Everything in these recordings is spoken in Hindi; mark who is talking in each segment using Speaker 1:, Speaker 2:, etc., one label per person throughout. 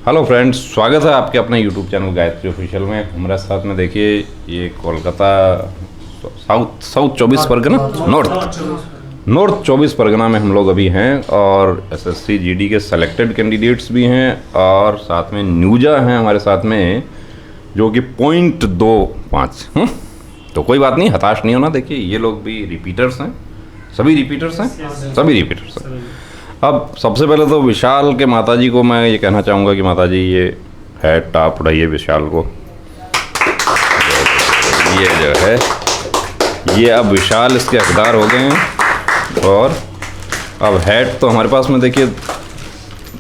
Speaker 1: हेलो फ्रेंड्स, स्वागत है आपके अपने यूट्यूब चैनल गायत्री ऑफिशियल में। हमारे साथ में देखिए ये कोलकाता साउथ 24 परगना नॉर्थ 24 परगना में हम लोग अभी हैं और एसएससी जीडी के सेलेक्टेड कैंडिडेट्स भी हैं और साथ में न्यूजा हैं हमारे साथ में जो कि 0.25। तो कोई बात नहीं, हताश नहीं होना। देखिए ये लोग भी रिपीटर्स हैं, सभी रिपीटर्स हैं। अब सबसे पहले तो विशाल के माताजी को मैं ये कहना चाहूँगा कि माताजी ये हैट टॉप उड़ाइए विशाल को। ये जो है ये अब विशाल इसके हकदार हो गए हैं और अब हैट तो हमारे पास में देखिए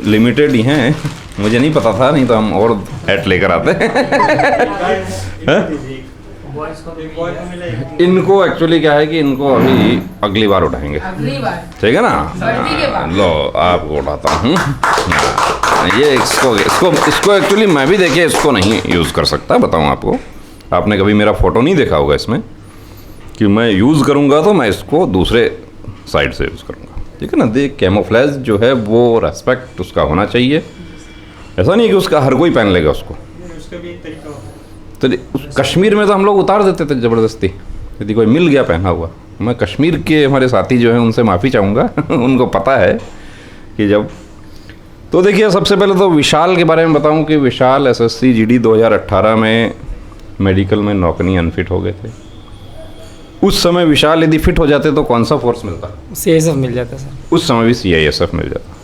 Speaker 1: लिमिटेड ही हैं। मुझे नहीं पता था, नहीं तो हम और हैट लेकर आते हैं। इनको एक्चुअली क्या है कि इनको अभी अगली बार उठाएंगे, ठीक है ना। लो आपको उठाता हूँ ये इसको एक्चुअली मैं भी देखिए इसको नहीं यूज़ कर सकता, बताऊँ आपको। आपने कभी मेरा फ़ोटो नहीं देखा होगा इसमें कि मैं यूज़ करूँगा तो मैं इसको दूसरे साइड से यूज़ करूँगा, ठीक है ना। देख कैमोफ्लेज जो है वो रेस्पेक्ट उसका होना चाहिए। ऐसा नहीं कि उसका हर कोई पहन लेगा उसको। तो कश्मीर में तो हम लोग उतार देते थे ज़बरदस्ती, यदि कोई मिल गया पहना हुआ। मैं कश्मीर के हमारे साथी जो हैं उनसे माफ़ी चाहूँगा उनको पता है कि जब। तो देखिए सबसे पहले तो विशाल के बारे में बताऊँ कि विशाल एसएससी जीडी 2018 में मेडिकल में नौकरी अनफिट हो गए थे। उस समय विशाल यदि फिट हो जाते तो कौन सा फोर्स मिलता?
Speaker 2: सीआईएसएफ मिल जाता सर।
Speaker 1: उस समय भी सीआईएसएफ मिल जाता।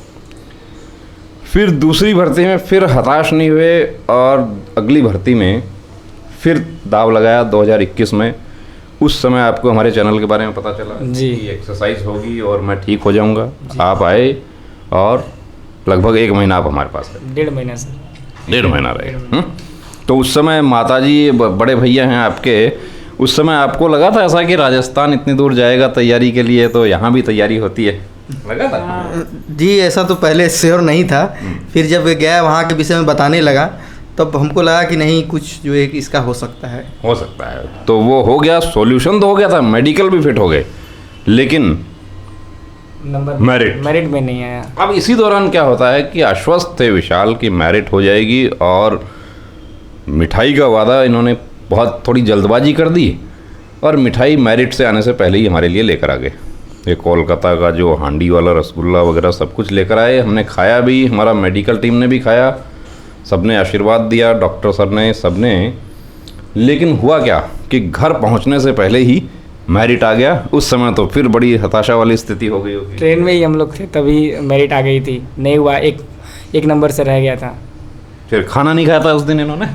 Speaker 1: फिर दूसरी भर्ती में फिर हताश नहीं हुए और अगली भर्ती में फिर दाव लगाया 2021 में। उस समय आपको हमारे चैनल के बारे में पता चला
Speaker 2: जी
Speaker 1: कि एक्सरसाइज होगी और मैं ठीक हो जाऊंगा। आप आए और लगभग 1 महीना आप हमारे पास रहे।
Speaker 2: 1.5 महीना सर।
Speaker 1: 1.5 महीना रहे। तो उस समय माताजी बड़े भैया हैं आपके, उस समय आपको लगा था ऐसा कि राजस्थान इतनी दूर जाएगा तैयारी के लिए तो यहाँ भी तैयारी होती है, लगा था?
Speaker 3: जी ऐसा तो पहले श्योर नहीं था। फिर जब गया वहाँ के विषय में बताने लगा तब हमको लगा कि नहीं कुछ जो है इसका हो सकता है।
Speaker 1: तो वो हो गया, सॉल्यूशन तो हो गया था, मेडिकल भी फिट हो गए, लेकिन
Speaker 2: नंबर मेरिट में नहीं आया।
Speaker 1: अब इसी दौरान क्या होता है कि आश्वस्त थे विशाल की मेरिट हो जाएगी और मिठाई का वादा इन्होंने बहुत थोड़ी जल्दबाजी कर दी और मिठाई मेरिट से आने से पहले ही हमारे लिए लेकर आ गए। ये कोलकाता का जो हांडी वाला रसगुल्ला वगैरह सब कुछ लेकर आए। हमने खाया भी, हमारा मेडिकल टीम ने भी खाया, सबने आशीर्वाद दिया, डॉक्टर सर ने, सबने। लेकिन हुआ क्या कि घर पहुंचने से पहले ही मेरिट आ गया। उस समय तो फिर बड़ी हताशा वाली स्थिति हो गई होगी।
Speaker 2: ट्रेन में ही हम लोग थे तभी मेरिट आ गई थी। नहीं हुआ, एक नंबर से रह गया था।
Speaker 1: फिर खाना नहीं खाया था उस दिन इन्होंने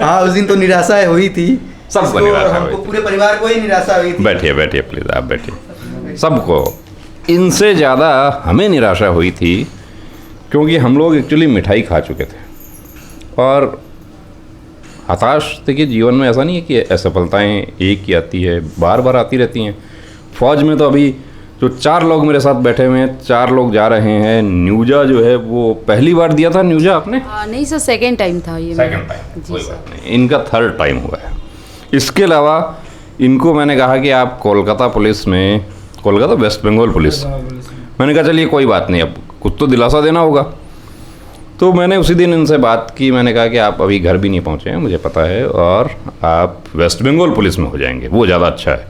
Speaker 3: हाँ उस दिन तो निराशा हुई थी
Speaker 1: सबको, निराशा हुई थी।
Speaker 3: पूरे परिवार को ही निराशा हुई थी।
Speaker 1: बैठिए प्लीज़, आप बैठिए। सबको, इनसे ज़्यादा हमें निराशा हुई थी क्योंकि हम लोग एक्चुअली मिठाई खा चुके थे। और हताश देखिए, जीवन में ऐसा नहीं है कि असफलताएं एक ही आती है, बार बार आती रहती हैं। फौज में तो अभी जो 4 लोग मेरे साथ बैठे हुए हैं, 4 लोग जा रहे हैं। न्यूजा जो है वो पहली बार दिया था। न्यूजा आपने?
Speaker 4: नहीं सर, सेकेंड टाइम था ये।
Speaker 1: सेकेंड टाइम, कोई बात नहीं, इनका 3rd टाइम हुआ है। इसके अलावा इनको मैंने कहा कि आप कोलकाता पुलिस में, कोलकाता वेस्ट बंगाल पुलिस, मैंने कहा चलिए कोई बात नहीं, अब कुछ तो दिलासा देना होगा। तो मैंने उसी दिन इनसे बात की। मैंने कहा कि आप अभी घर भी नहीं पहुंचे हैं, मुझे पता है, और आप वेस्ट बंगाल पुलिस में हो जाएंगे, वो ज़्यादा अच्छा है।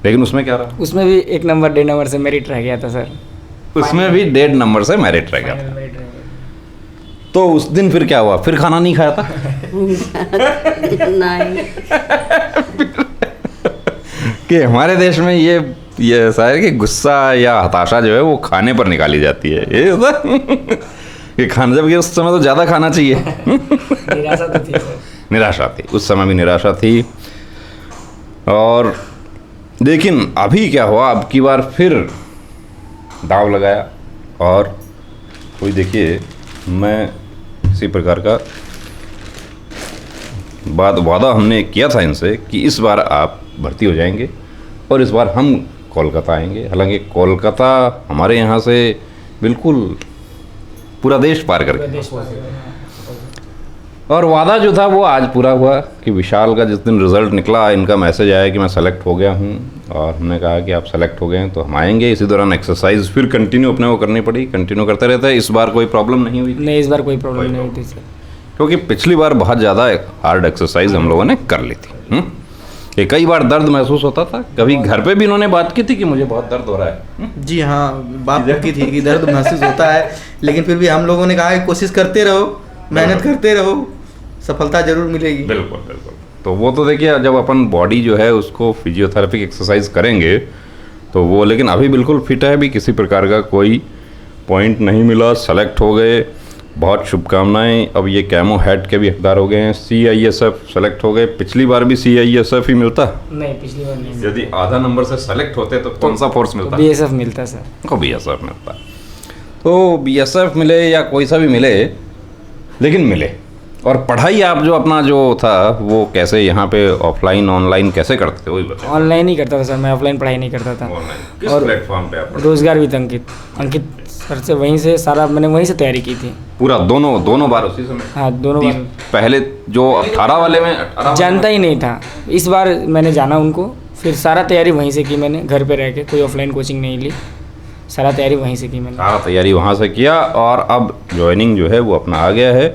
Speaker 1: लेकिन उसमें क्या रहा?
Speaker 2: उसमें भी 1 नंबर 1.5 नंबर से मेरिट रह गया था सर।
Speaker 1: उसमें भी 1.5 नंबर से मेरिट रह गया था। तो उस दिन फिर क्या हुआ? फिर खाना नहीं खाया था
Speaker 4: नहीं
Speaker 1: कि हमारे देश में ये ऐसा है कि गुस्सा या हताशा जो है वो खाने पर निकाली जाती है। ये कि खाना, जबकि उस समय तो ज़्यादा खाना चाहिए।
Speaker 2: निराशा तो थी सर।
Speaker 1: निराशा थी, उस समय भी निराशा थी। और लेकिन अभी क्या हुआ, अब की बार फिर दाव लगाया और कोई देखिए, मैं इसी प्रकार का वादा हमने किया था इनसे कि इस बार आप भर्ती हो जाएंगे और इस बार हम कोलकाता आएंगे। हालांकि कोलकाता हमारे यहाँ से बिल्कुल पूरा देश पार करके, और वादा जो था वो आज पूरा हुआ कि विशाल का जिस दिन रिज़ल्ट निकला, इनका मैसेज आया कि मैं सेलेक्ट हो गया हूँ, और हमने कहा कि आप सेलेक्ट हो गए हैं तो हम आएंगे। इसी दौरान एक्सरसाइज फिर कंटिन्यू अपने को करनी पड़ी, कंटिन्यू करते रहते हैं। इस बार कोई प्रॉब्लम नहीं हुई?
Speaker 2: नहीं, इस बार कोई प्रॉब्लम नहीं हुई थी सर,
Speaker 1: क्योंकि पिछली बार बहुत ज़्यादा हार्ड एक्सरसाइज हम लोगों ने कर ली थी। कि कई बार दर्द महसूस होता था, कभी घर पे भी इन्होंने बात की थी कि मुझे बहुत दर्द हो रहा है।
Speaker 3: जी हाँ, बात की थी कि दर्द महसूस होता है, लेकिन फिर भी हम लोगों ने कहा कि कोशिश करते रहो, मेहनत करते रहो, सफलता जरूर मिलेगी।
Speaker 1: बिल्कुल बिल्कुल। तो वो तो देखिए, जब अपन बॉडी जो है उसको फिजियोथेरेपी एक्सरसाइज करेंगे तो वो, लेकिन अभी बिल्कुल फिट है, अभी किसी प्रकार का कोई पॉइंट नहीं मिला, सेलेक्ट हो गए, बहुत शुभकामनाएं। अब ये कैमो हेड के भी हकदार हो गए हैं, CISF सेलेक्ट हो गए। पिछली बार भी CISF ही मिलता?
Speaker 2: नहीं, पिछली बार नहीं।
Speaker 1: यदि आधा नंबर से सेलेक्ट होते तो कौन सा फोर्स मिलता?
Speaker 2: BSF मिलता सर।
Speaker 1: BSF मिलता। तो BSF मिले या कोई सा भी मिले, लेकिन मिले। और पढ़ाई आप जो अपना जो था वो कैसे यहाँ पे ऑफलाइन ऑनलाइन कैसे करते थे, वही बताओ।
Speaker 2: ऑनलाइन ही करता था सर, मैं ऑफलाइन पढ़ाई नहीं करता था।
Speaker 1: ऑनलाइन किस
Speaker 2: और
Speaker 1: प्लेटफॉर्म पे आप?
Speaker 2: रोजगार विद अंकित सर से, वहीं से सारा मैंने वहीं से तैयारी की थी
Speaker 1: पूरा दोनों बार उसी समय?
Speaker 2: हाँ, दोनों बार।
Speaker 1: पहले जो 18 वाले में 18
Speaker 2: जानता ही नहीं था, इस बार मैंने जाना उनको, फिर सारा तैयारी वहीं से की मैंने, घर पे रह के, कोई ऑफलाइन कोचिंग नहीं ली, सारा तैयारी वहीं से की मैंने।
Speaker 1: सारा तैयारी वहाँ से किया, और अब ज्वाइनिंग जो है वो अपना आ गया है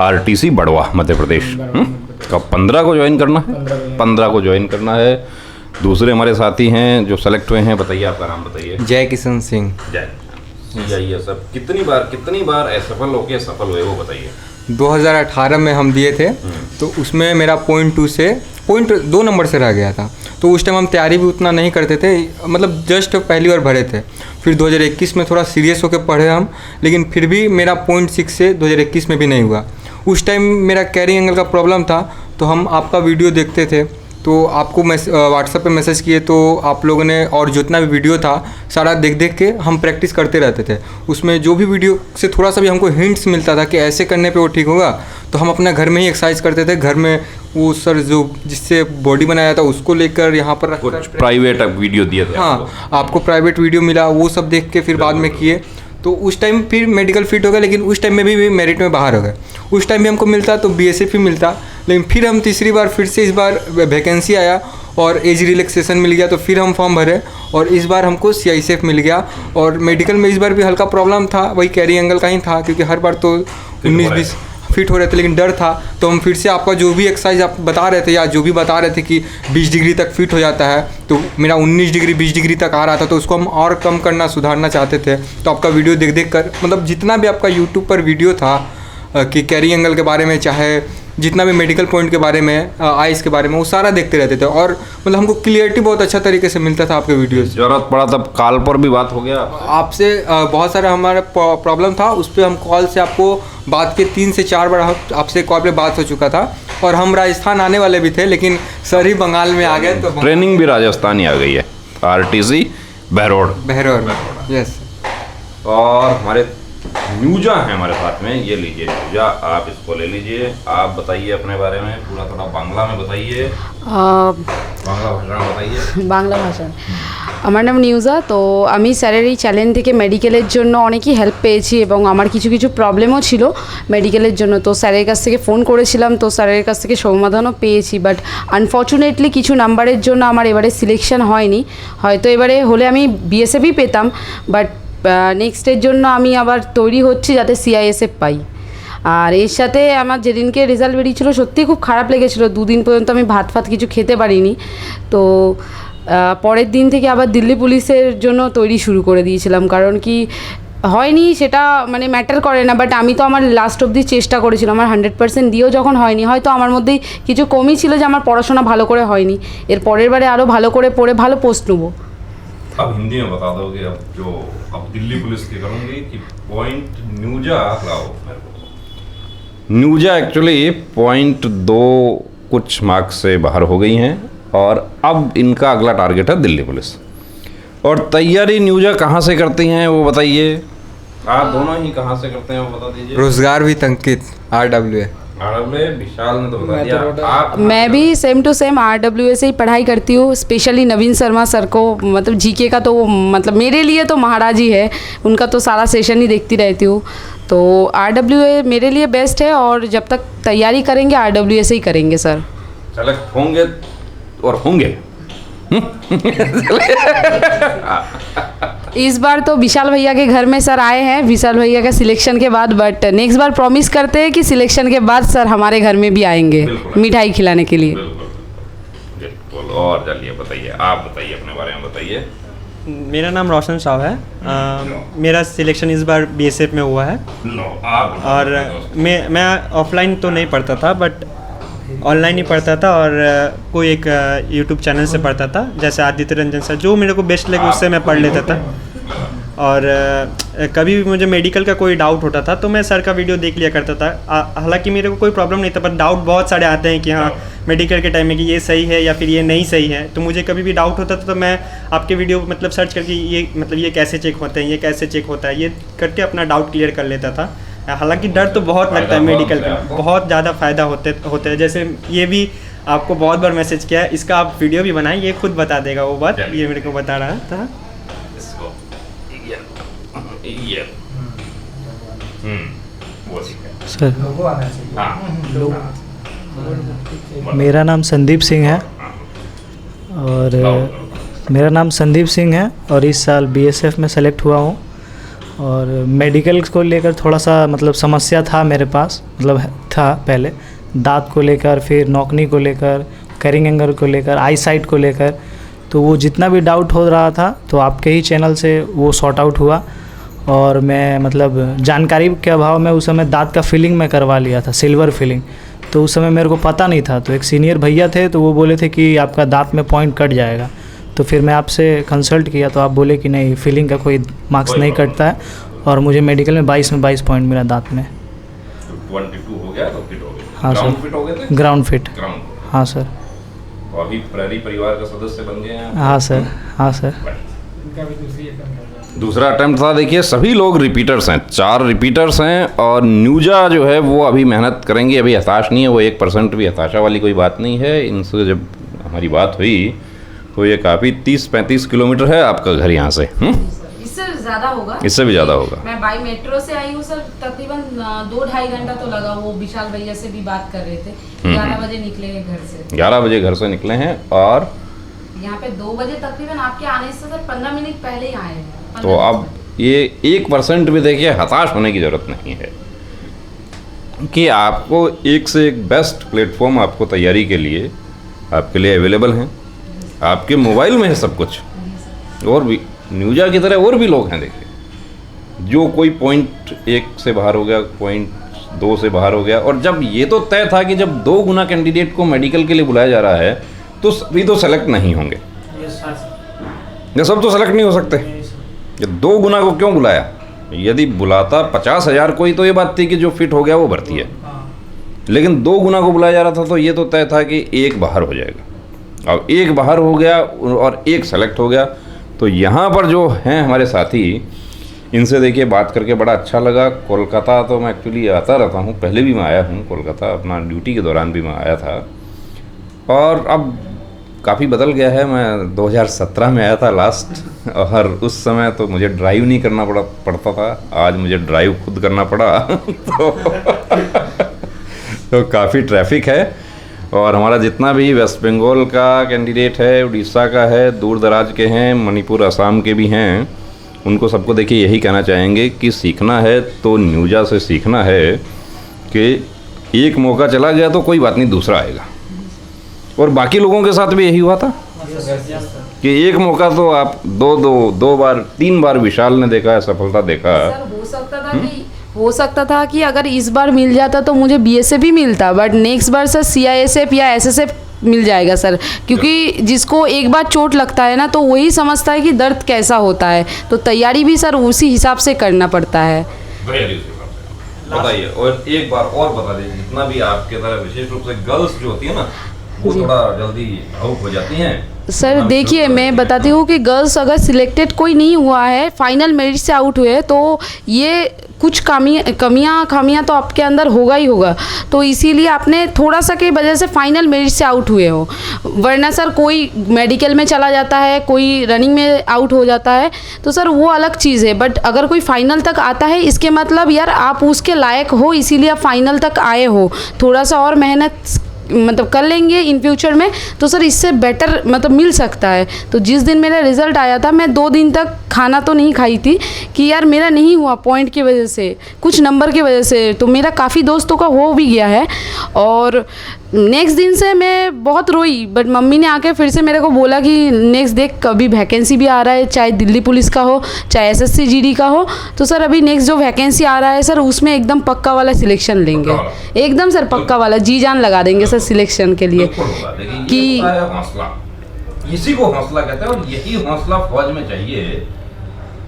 Speaker 1: RTC बड़वा मध्य प्रदेश। कब 15 को ज्वाइन करना है? 15 को ज्वाइन करना है। दूसरे हमारे साथी हैं जो सेलेक्ट हुए हैं, बताइए आपका नाम बताइए।
Speaker 5: जय किशन सिंह।
Speaker 1: जय। CISF कितनी बार असफल होके सफल हुए वो बताइए।
Speaker 5: 2018 में हम दिए थे, तो उसमें मेरा पॉइंट 2 नंबर से रह गया था। तो उस टाइम हम तैयारी भी उतना नहीं करते थे, मतलब जस्ट पहली बार भरे थे। फिर 2021 में थोड़ा सीरियस होकर पढ़े हम, लेकिन फिर भी मेरा 0.6 से 2021 में भी नहीं हुआ। उस टाइम मेरा कैरी एंगल का प्रॉब्लम था, तो हम आपका वीडियो देखते थे, तो आपको व्हाट्सएप पे मैसेज किए, तो आप लोगों ने, और जितना भी वीडियो था सारा देख के हम प्रैक्टिस करते रहते थे। उसमें जो भी वीडियो से थोड़ा सा भी हमको हिंट्स मिलता था कि ऐसे करने पे वो ठीक होगा, तो हम अपना घर में ही एक्सरसाइज करते थे। घर में वो सर जो जिससे बॉडी बनाया था उसको लेकर यहाँ पर
Speaker 1: कुछ प्राइवेट वीडियो दिए थे?
Speaker 5: हाँ, आपको प्राइवेट वीडियो मिला, वो सब देख के फिर बाद में किए, तो उस टाइम फिर मेडिकल फिट हो गया। लेकिन उस टाइम में भी मेरिट में बाहर हो गए। उस टाइम भी हमको मिलता तो BSF ही मिलता, लेकिन फिर हम तीसरी बार फिर से इस बार वैकेंसी आया और एज रिलैक्सेशन मिल गया, तो फिर हम फॉर्म भरे और इस बार हमको CISF मिल गया। और मेडिकल में इस बार भी हल्का प्रॉब्लम था, वही कैरी एंगल का ही था, क्योंकि हर बार तो 19-20 फिट हो रहे थे, लेकिन डर था। तो हम फिर से आपका जो भी एक्सरसाइज आप बता रहे थे, या जो भी बता रहे थे कि 20 डिग्री तक फिट हो जाता है, तो मेरा 19 डिग्री 20 डिग्री तक आ रहा था, तो उसको हम और कम करना, सुधारना चाहते थे। तो आपका वीडियो देख कर, मतलब जितना भी आपका यूट्यूब पर वीडियो था कि कैरी एंगल के बारे में, चाहे जितना भी मेडिकल पॉइंट के बारे में, आइस के बारे में, वो सारा देखते रहते थे। और मतलब हमको क्लियरिटी बहुत अच्छा तरीके से मिलता था आपके वीडियो से।
Speaker 1: जरूरत पड़ा तब कॉल पर भी बात हो गया
Speaker 5: आपसे? बहुत सारा हमारा प्रॉब्लम था, उस पर हम कॉल से आपको बात के 3 से 4 बार आपसे कॉल पे बात हो चुका था। और हम राजस्थान आने वाले भी थे, लेकिन सर ही बंगाल में आ गए, तो
Speaker 1: ट्रेनिंग भी राजस्थान ही आ गई है। RTC बहरोड।
Speaker 5: यस।
Speaker 1: और हमारे न्यूजा है हमारे साथ में, ये लीजिए न्यूजा, आप इसको ले लीजिए। आप बताइए अपने बारे में पूरा, थोड़ा बांग्ला में बताइए, बांग्ला भाषा में बताइए।
Speaker 4: বাংলা ভাষা আমার নাম নিউজা। তো আমি স্যারের এই চ্যানেল থেকে মেডিকেলের জন্য অনেকই হেল্প পেয়েছি এবং আমার কিছু কিছু প্রবলেমও ছিল মেডিকেলের জন্য। তো স্যারের কাছ থেকে ফোন করেছিলাম, তো স্যারের কাছ থেকে সমাধানও পেয়েছি, বাট আনফর্চুনেটলি কিছু নাম্বারের জন্য আমার এবারে সিলেকশন হয়নি। হয়তো এবারে হলে আমি BSFই পেতাম, বাট নেক্সটের জন্য আমি আবার তৈরি হচ্ছি যাতে CISF পাই। আর এর সাথে আমার যেদিনকে রেজাল্ট বেরিয়েছিল সত্যিই খুব খারাপ লেগেছিলো, 2 দিন পর্যন্ত আমি ভাত কিছু খেতে পারিনি। তো পরের দিন থেকে আবার দিল্লি পুলিশের জন্য তৈরি শুরু করে দিয়েছিলাম, কারণ কি হয়নি সেটা মানে ম্যাটার করে না, বাট আমি তো আমার লাস্ট অবধি চেষ্টা করেছিলাম। আমার 100% দিয়েও যখন হয়নি, হয়তো আমার মধ্যেই কিছু কমই ছিল যে আমার পড়াশোনা ভালো করে হয়নি। এর পরের বারে আরও ভালো করে পড়ে ভালো পোস্ট নেবো।
Speaker 1: अब हिंदी में बता दोगे, अब दिल्ली पुलिस की करूँगी कि पॉइंट न्यूजा लाओ मेरे को। न्यूजा एक्चुअली 0.2 कुछ मार्क्स से बाहर हो गई हैं, और अब इनका अगला टारगेट है दिल्ली पुलिस। और तैयारी न्यूजा कहाँ से करती हैं वो बताइए। आप दोनों ही कहाँ से करते हैं वो बता दीजिए।
Speaker 5: रोजगार विद अंकित RWA।
Speaker 1: विशाल ने तो बता दिया। आप
Speaker 4: मैं भी सेम टू सेम RWA से ही पढ़ाई करती हूँ। स्पेशली नवीन शर्मा सर को, मतलब GK का तो मतलब मेरे लिए तो महाराज ही है, उनका तो सारा सेशन ही देखती रहती हूँ। तो RWA मेरे लिए बेस्ट है, और जब तक तैयारी करेंगे RWA से ही करेंगे सर।
Speaker 1: सेलेक्ट होंगे और होंगे।
Speaker 4: इस बार तो विशाल भैया के घर में सर आए हैं विशाल भैया का सिलेक्शन के बाद, बट नेक्स्ट बार प्रॉमिस करते हैं कि सिलेक्शन के बाद सर हमारे घर में भी आएंगे मिठाई खिलाने के लिए।
Speaker 1: बिल्कुल। और चलिए बताइए, आप बताइए अपने बारे में बताइए।
Speaker 6: मेरा नाम रोशन साहब है। मेरा सिलेक्शन इस बार BSF में हुआ है। और मैं ऑफलाइन तो नहीं पढ़ता था, बट ऑनलाइन ही पढ़ता था, और कोई एक यूट्यूब चैनल से पढ़ता था, जैसे आदित्य रंजन सर, जो मेरे को बेस्ट लगे उससे मैं पढ़ लेता था। और कभी भी मुझे मेडिकल का कोई डाउट होता था तो मैं सर का वीडियो देख लिया करता था। हालांकि मेरे को कोई प्रॉब्लम नहीं था, पर डाउट बहुत सारे आते हैं कि हाँ मेडिकल के टाइम में कि ये सही है या फिर ये नहीं सही है। तो मुझे कभी भी डाउट होता था तो मैं आपके वीडियो मतलब सर्च करके ये कैसे चेक होते हैं, ये कैसे चेक होता है, ये करके अपना डाउट क्लियर कर लेता था। हालांकि डर तो बहुत लगता है मेडिकल का, बहुत ज़्यादा फ़ायदा होते हैं। जैसे ये भी आपको बहुत बार मैसेज किया है, इसका आप वीडियो भी बनाएं, ये खुद बता देगा वो बात, ये मेरे को बता रहा था।
Speaker 7: सर मेरा नाम संदीप सिंह है, और मेरा नाम संदीप सिंह है, और इस साल BSF में सेलेक्ट हुआ हूँ। और मेडिकल को लेकर थोड़ा सा मतलब समस्या था मेरे पास, मतलब था पहले दांत को लेकर, फिर नौकनी को लेकर, करिंग एंगल को लेकर, आई साइट को लेकर। तो वो जितना भी डाउट हो रहा था तो आपके ही चैनल से वो सॉर्ट आउट हुआ। और मैं मतलब जानकारी के अभाव में उस समय दांत का फिलिंग मैं करवा लिया था, सिल्वर फिलिंग। तो उस समय मेरे को पता नहीं था, तो एक सीनियर भैया थे तो वो बोले थे कि आपका दांत में पॉइंट कट जाएगा। तो फिर मैं आपसे कंसल्ट किया तो आप बोले कि नहीं, फिलिंग का कोई मार्क्स नहीं कटता है, और मुझे मेडिकल में 22 पॉइंट मिला दांत में।
Speaker 1: 22 हो गया तो फिट हो गया।
Speaker 7: हाँ सर,
Speaker 1: फिट हो गए थे?
Speaker 7: Ground fit. हाँ सर।
Speaker 1: तो अभी प्रहरी परिवार का सदस्य बन गए हैं।
Speaker 7: हाँ सर, हाँ सर।
Speaker 1: दूसरा अटेम्प्ट था। देखिए सभी लोग रिपीटर्स हैं, 4 रिपीटर्स हैं, और न्यूजा जो है वो अभी मेहनत करेंगे, अभी हताश नहीं है वो, 1% भी हताशा वाली कोई बात नहीं है। इनसे जब हमारी बात हुई तो ये काफ़ी 30-35 किलोमीटर है आपका घर यहाँ से।
Speaker 4: इससे ज़्यादा होगा,
Speaker 1: इससे भी ज़्यादा होगा।
Speaker 4: मैं बाई मेट्रो से आई हूँ सर, तकरीबन 2-2.5 घंटा तो लगा। वो विशाल भैया से भी बात कर रहे थे, 11 बजे निकले हैं घर से।
Speaker 1: 11 बजे घर से निकले हैं, और
Speaker 4: यहाँ पे 2 बजे तकरीबन आपके आने से सर 15 मिनट पहले ही आए हैं।
Speaker 1: तो अब ये 1% भी देखिए हताश होने की ज़रूरत नहीं है, कि आपको एक से एक बेस्ट प्लेटफॉर्म आपको तैयारी के लिए आपके लिए अवेलेबल हैं। आपके मोबाइल में है सब कुछ। और भी न्यूजा की तरह और भी लोग हैं, देखिए, जो कोई पॉइंट 1 से बाहर हो गया, पॉइंट 2 से बाहर हो गया। और जब ये तो तय था कि जब 2 गुना कैंडिडेट को मेडिकल के लिए बुलाया जा रहा है तो सभी तो सेलेक्ट नहीं होंगे, ये सब तो सेलेक्ट नहीं हो सकते। ये 2 गुना को क्यों बुलाया? यदि बुलाता 50,000 कोई तो ये बात थी कि जो फिट हो गया वो भर्ती है, लेकिन 2 गुना को बुलाया जा रहा था तो ये तो तय था कि 1 बाहर हो जाएगा। अब 1 बाहर हो गया और 1 सेलेक्ट हो गया। तो यहाँ पर जो हैं हमारे साथी, इनसे देखिए बात करके बड़ा अच्छा लगा। कोलकाता तो मैं एक्चुअली आता रहता हूँ, पहले भी मैं आया हूँ कोलकाता, अपना ड्यूटी के दौरान भी मैं आया था, और अब काफ़ी बदल गया है। मैं 2017 में आया था लास्ट, और उस समय तो मुझे ड्राइव नहीं करना पड़ता था, आज मुझे ड्राइव खुद करना पड़ा। तो काफ़ी ट्रैफिक है। और हमारा जितना भी वेस्ट बंगाल का कैंडिडेट है, उड़ीसा का है, दूर दराज के हैं, मणिपुर असम के भी हैं, उनको सबको देखिए यही कहना चाहेंगे कि सीखना है तो न्यूजा से सीखना है कि एक मौका चला गया तो कोई बात नहीं, दूसरा आएगा। और बाकी लोगों के साथ भी यही हुआ था कि एक मौका तो आप दो बार 3 बार विशाल ने देखा है, सफलता देखा।
Speaker 4: हो सकता था कि अगर इस बार मिल जाता तो मुझे BSF भी मिलता, but next bar sir CISF या SSF मिल जाएगा सर, क्योंकि जिसको एक बार चोट लगता है ना तो वही समझता है कि दर्द कैसा होता है। तो तैयारी भी सर उसी हिसाब से करना पड़ता है।
Speaker 1: बताइए, और एक बार और बता दीजिए, जितना भी आपके तरह विशेष रूप से गर्ल्स जो होती है ना, वो थोड़ा जल्दी भावुक हो जाती हैं।
Speaker 4: सर देखिए, मैं बताती हूँ कि गर्ल्स अगर सिलेक्टेड कोई नहीं हुआ है, फाइनल मेरिट से आउट हुए, तो ये कुछ खामियां तो आपके अंदर होगा ही होगा, तो इसीलिए आपने थोड़ा सा की वजह से फाइनल मेरिट से आउट हुए हो। वरना सर कोई मेडिकल में चला जाता है, कोई रनिंग में आउट हो जाता है, तो सर वो अलग चीज़ है। बट अगर कोई फाइनल तक आता है, इसके मतलब यार आप उसके लायक हो, इसीलिए आप फाइनल तक आए हो। थोड़ा सा और मेहनत मतलब कर लेंगे इन फ्यूचर में तो सर इससे बेटर मतलब मिल सकता है। तो जिस दिन मेरा रिज़ल्ट आया था, मैं 2 दिन तक खाना तो नहीं खाई थी कि यार मेरा नहीं हुआ पॉइंट की वजह से, कुछ नंबर की वजह से। तो मेरा काफ़ी दोस्तों का हो भी गया है और नेक्स्ट दिन से मैं बहुत रोई। बट मम्मी ने आके फिर से मेरे को बोला कि नेक्स्ट देख, कभी वैकेंसी भी आ रहा है, चाहे दिल्ली पुलिस का हो, चाहे SSC GD का हो, तो सर अभी नेक्स्ट जो वैकेंसी आ रहा है सर, उसमें एकदम पक्का वाला सिलेक्शन लेंगे, एकदम सर पक्का वाला, जी जान लगा देंगे सर सिलेक्शन के लिए।
Speaker 1: कि हौसला, इसी को हौसला कहते हैं। और यही हौसला फौज में चाहिए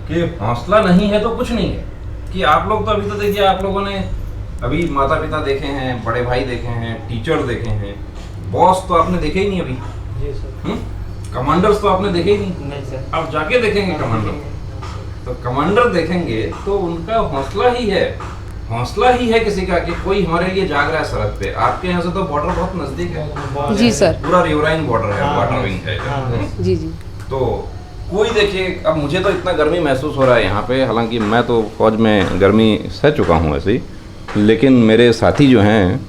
Speaker 1: कि हौसला नहीं है तो कुछ नहीं है। कि आप लोग तो अभी तो देखिए, आप लोगों ने अभी माता पिता देखे हैं, बड़े भाई देखे हैं, टीचर देखे हैं, बॉस तो आपने देखे ही नहीं अभी।
Speaker 2: जी सर।
Speaker 1: कमांडर्स तो आपने देखे ही नहीं
Speaker 2: सर।
Speaker 1: अब जाके देखेंगे कमांडर। तो कमांडर देखेंगे तो उनका हौसला ही है किसी का, कि कोई हमारे लिए जाग रहा है सरहद पे। आपके यहाँ से तो बॉर्डर बहुत नजदीक है।
Speaker 4: जी सर।
Speaker 1: पूरा रिवराइन बॉर्डर है, वाटर विंग है।
Speaker 4: जी जी।
Speaker 1: तो कोई देखिए, अब मुझे तो इतना गर्मी महसूस हो रहा है यहाँ पे, हालांकि मैं तो फौज में गर्मी सह चुका हूँ ऐसे ही, लेकिन मेरे साथी जो हैं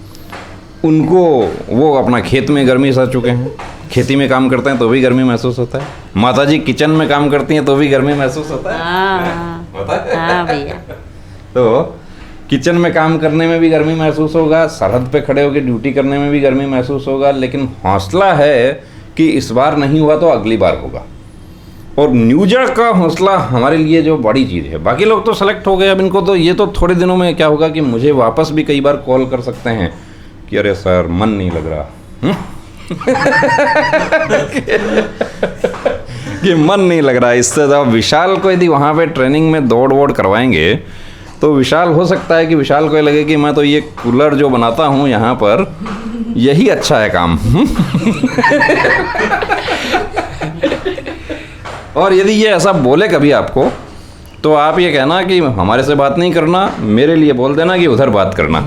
Speaker 1: उनको, वो अपना खेत में गर्मी सह चुके हैं, खेती में काम करते हैं तो भी गर्मी महसूस होता है। माताजी किचन में काम करती हैं तो भी गर्मी महसूस होता है। होता है?
Speaker 4: हाँ भैया।
Speaker 1: तो किचन में काम करने में भी गर्मी महसूस होगा, सरहद पे खड़े होकर ड्यूटी करने में भी गर्मी महसूस होगा, लेकिन हौसला है कि इस बार नहीं हुआ तो अगली बार होगा। और न्यूजा का हौसला हमारे लिए जो बड़ी चीज़ है। बाकी लोग तो सेलेक्ट हो गए, अब इनको तो ये तो थोड़े दिनों में क्या होगा कि मुझे वापस भी कई बार कॉल कर सकते हैं कि अरे सर मन नहीं लग रहा कि मन नहीं लग रहा। इससे तो विशाल को यदि वहाँ पे ट्रेनिंग में दौड़ वोड़ करवाएंगे तो विशाल, हो सकता है कि विशाल को लगे कि मैं तो ये कूलर जो बनाता हूँ यहाँ पर, यही अच्छा है काम। और यदि ये ऐसा बोले कभी आपको, तो आप ये कहना कि हमारे से बात नहीं करना, मेरे लिए बोल देना कि उधर बात करना।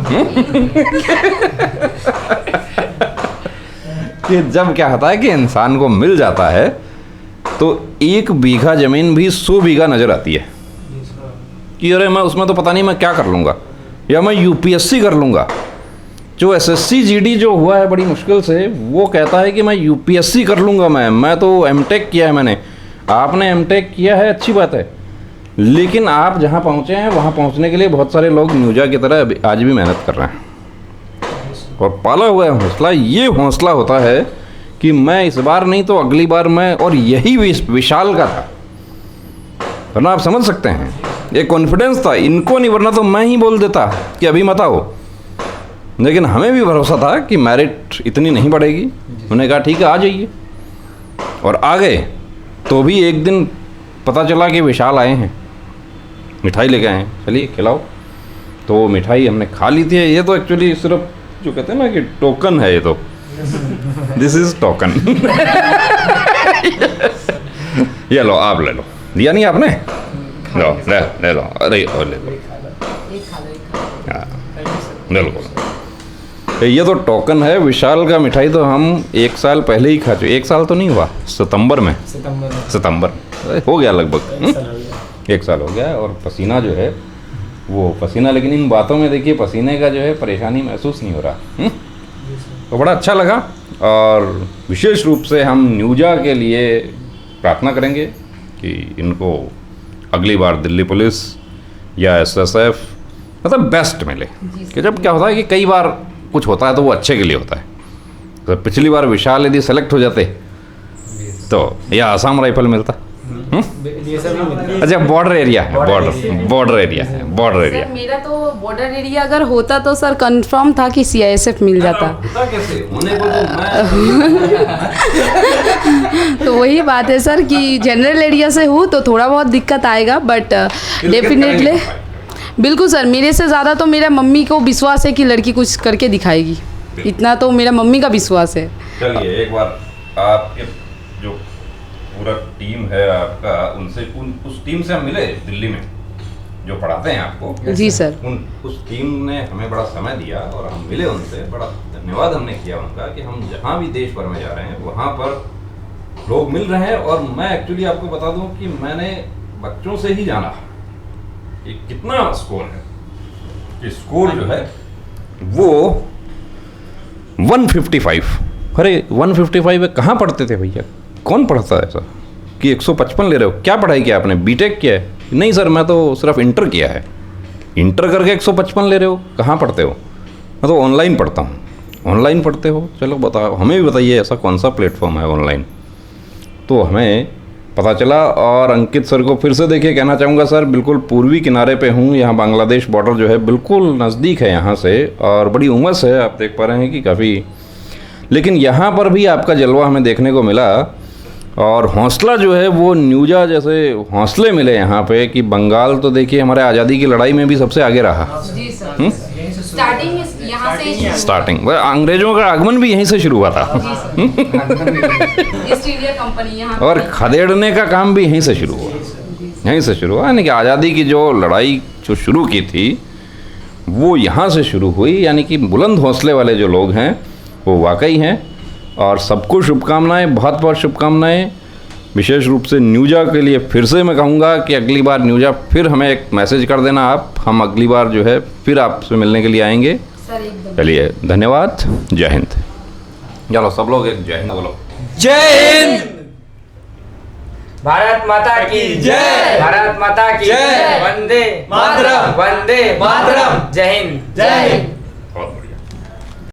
Speaker 1: कि जब क्या होता है कि इंसान को मिल जाता है तो 1 बीघा ज़मीन भी 100 बीघा नज़र आती है कि अरे मैं उसमें तो पता नहीं मैं क्या कर लूँगा, या मैं UPSC कर लूँगा। जो SSC GD जो हुआ है बड़ी मुश्किल से, वो कहता है कि मैं UPSC कर लूँगा। मैं तो MTech किया है मैंने। आपने MTech किया है, अच्छी बात है, लेकिन आप जहाँ पहुँचे हैं वहाँ पहुँचने के लिए बहुत सारे लोग न्यूजा की तरह आज भी मेहनत कर रहे हैं। और पाला हुआ है हौसला, ये हौसला होता है कि मैं इस बार नहीं तो अगली बार मैं, और यही विशाल का था। वरना आप समझ सकते हैं, ये कॉन्फिडेंस था इनको नहीं, वरना तो मैं ही बोल देता कि अभी मत आओ। लेकिन हमें भी भरोसा था कि मेरिट इतनी नहीं बढ़ेगी। उन्होंने कहा ठीक है आ जाइए, और आ गए। तो भी एक दिन पता चला कि विशाल आए हैं, मिठाई लेके आए हैं, चलिए खिलाओ। तो वो मिठाई हमने खा ली थी। ये तो एक्चुअली सिर्फ जो कहते हैं ना कि टोकन है, ये तो दिस इज टोकन। ये लो, आप ले लो। दिया नहीं आपने? लो ले लो, अरे और ले लो, ले लो। ये तो टोकन है। विशाल का मिठाई तो हम 1 साल पहले ही खा चुके। 1 साल तो नहीं हुआ, सितंबर हो गया लगभग। 1 साल हो गया। और पसीना जो है वो पसीना, लेकिन इन बातों में देखिए पसीने का जो है परेशानी महसूस नहीं हो रहा। तो बड़ा अच्छा लगा। और विशेष रूप से हम न्यूजा के लिए प्रार्थना करेंगे कि इनको अगली बार दिल्ली पुलिस या SSF मतलब बेस्ट मिले। कि जब क्या होता है कि कई बार कुछ होता है तो वो अच्छे के लिए होता है। तो पिछली बार विशाल यदि सेलेक्ट हो जाते तो या आसाम राइफल मिलता। अच्छा, बॉर्डर एरिया है, बॉर्डर एरिया है, बॉर्डर एरिया।
Speaker 4: सर मेरा तो बॉर्डर एरिया अगर होता तो सर कंफर्म था कि CISF मिल जाता।
Speaker 1: कैसे होने को तो
Speaker 4: तो वही बात है सर कि जनरल एरिया से हूँ तो थोड़ा बहुत दिक्कत आएगा, बट डेफिनेटली बिल्कुल सर। मेरे से ज़्यादा तो मेरा मम्मी को विश्वास है कि लड़की कुछ करके दिखाएगी, इतना तो मेरा मम्मी का विश्वास है।
Speaker 1: चलिए एक बार आपके जो पूरा टीम है आपका, उनसे उस टीम से हम मिले दिल्ली में, जो पढ़ाते हैं आपको,
Speaker 4: जी सर।
Speaker 1: उस टीम ने हमें बड़ा समय दिया और हम मिले उनसे, बड़ा धन्यवाद हमने किया उनका कि हम जहाँ भी देश भर में जा रहे हैं वहाँ पर लोग मिल रहे हैं। और मैं एक्चुअली आपको बता दूं कि मैंने बच्चों से ही जाना कि कितना स्कोर है, कि स्कोर जो है वो 155। अरे 155 है, कहाँ पढ़ते थे भैया, कौन पढ़ता है ऐसा कि 155 ले रहे हो? क्या पढ़ाई किया आपने, बीटेक किया है? नहीं सर, मैं तो सिर्फ इंटर किया है। इंटर करके 155 ले रहे हो, कहाँ पढ़ते हो? मैं तो ऑनलाइन पढ़ता हूँ। ऑनलाइन पढ़ते हो, चलो बताओ, हमें भी बताइए ऐसा कौन सा प्लेटफॉर्म है ऑनलाइन। तो हमें पता चला और अंकित सर को फिर से देखिए कहना चाहूँगा सर, बिल्कुल पूर्वी किनारे पे हूँ, यहाँ बांग्लादेश बॉर्डर जो है बिल्कुल नज़दीक है यहाँ से, और बड़ी उमस है, आप देख पा रहे हैं कि काफ़ी, लेकिन यहाँ पर भी आपका जलवा हमें देखने को मिला। और हौसला जो है वो न्यूजा जैसे हौसले मिले यहाँ पे कि बंगाल तो देखिए हमारे आज़ादी की लड़ाई में भी सबसे आगे रहा।
Speaker 4: जी सर। स्टार्टिंग यहाँ से,
Speaker 1: स्टार्टिंग अंग्रेजों का आगमन भी यहीं से शुरू हुआ था।
Speaker 4: ईस्ट इंडिया कंपनी यहाँ,
Speaker 1: और खदेड़ने का काम भी यहीं से शुरू हुआ, यहीं से शुरू हुआ। यानी कि आज़ादी की जो लड़ाई जो शुरू की थी वो यहाँ से शुरू हुई। यानी कि बुलंद हौसले वाले जो लोग हैं वो वाकई हैं। और सबको शुभकामनाएं, बहुत बहुत शुभकामनाएं। विशेष रूप से न्यूजा के लिए फिर से मैं कहूँगा कि अगली बार न्यूजा फिर हमें एक मैसेज कर देना आप, हम अगली बार जो है फिर आपसे मिलने के लिए आएंगे। चलिए, धन्यवाद, जय हिंद। चलो सब लोग एक जय हिंद बोलो।
Speaker 5: जय हिंद।
Speaker 2: भारत माता की जय, भारत माता की जय, वंदे मातरम, वंदे मातरम, जय हिंद, जय हिंद।